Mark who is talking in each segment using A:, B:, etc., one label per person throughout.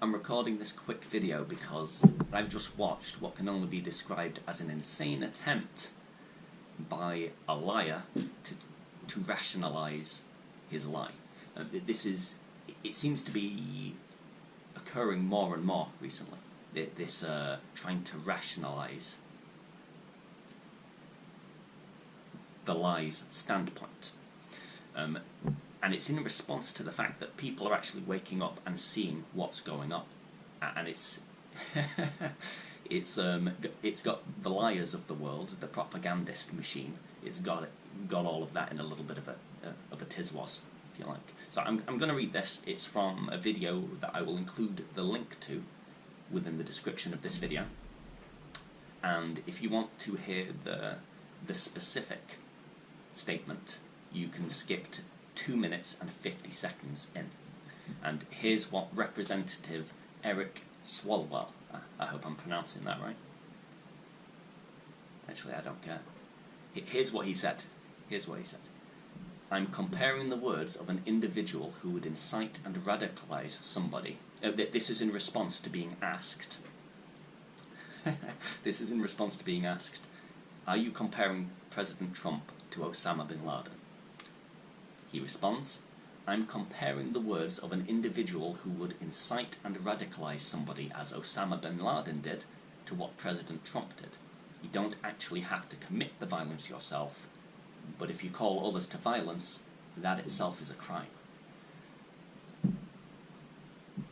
A: I'm recording this quick video because I've just watched what can only be described as an insane attempt by a liar to rationalize his lie. It seems to be occurring more and more recently, this trying to rationalize the lie's standpoint. And it's in response to the fact that people are actually waking up and seeing what's going on, and it's got the liars of the world, the propagandist machine. It's got all of that in a little bit of a tizwas, if you like. So I'm going to read this. It's from a video that I will include the link to within the description of this video. And if you want to hear the specific statement, you can skip to 2 minutes and 50 seconds in. And here's what Representative Eric Swalwell, I hope I'm pronouncing that right. Actually, I don't care. Here's what he said. I'm comparing the words of an individual who would incite and radicalize somebody. This is in response to being asked. This is in response to being asked, are you comparing President Trump to Osama bin Laden? He responds, I'm comparing the words of an individual who would incite and radicalize somebody as Osama bin Laden did to what President Trump did. You don't actually have to commit the violence yourself, but if you call others to violence, that itself is a crime.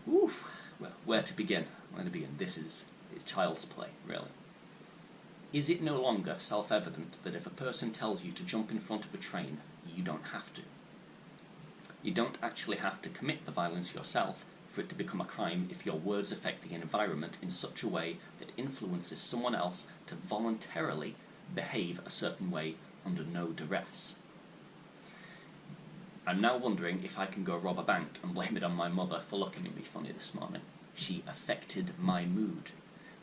A: Oof. Well, where to begin? This is child's play, really. Is it no longer self-evident that if a person tells you to jump in front of a train, you don't have to? You don't actually have to commit the violence yourself for it to become a crime if your words affect the environment in such a way that influences someone else to voluntarily behave a certain way under no duress. I'm now wondering if I can go rob a bank and blame it on my mother for looking at me funny this morning. She affected my mood.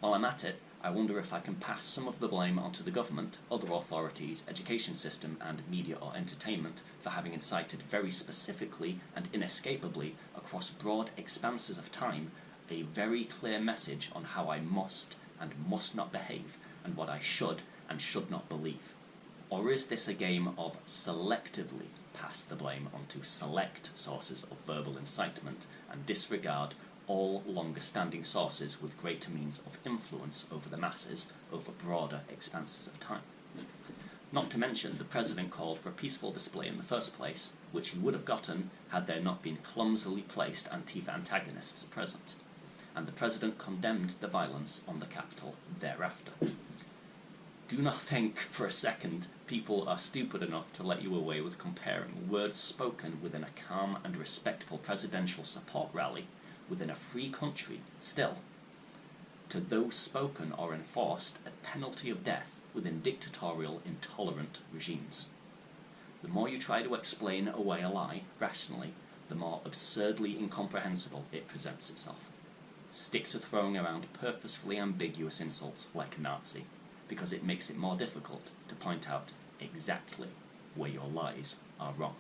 A: While I'm at it, I wonder if I can pass some of the blame onto the government, other authorities, education system, and media or entertainment for having incited very specifically and inescapably across broad expanses of time a very clear message on how I must and must not behave and what I should and should not believe. Or is this a game of selectively pass the blame onto select sources of verbal incitement and disregard all longer-standing sources with greater means of influence over the masses over broader expanses of time? Not to mention, the President called for a peaceful display in the first place, which he would have gotten had there not been clumsily placed Antifa antagonists present, and the President condemned the violence on the Capitol thereafter. Do not think for a second people are stupid enough to let you away with comparing words spoken within a calm and respectful presidential support rally within a free country still, to those spoken or enforced at penalty of death within dictatorial, intolerant regimes. The more you try to explain away a lie rationally, the more absurdly incomprehensible it presents itself. Stick to throwing around purposefully ambiguous insults like Nazi, because it makes it more difficult to point out exactly where your lies are wrong.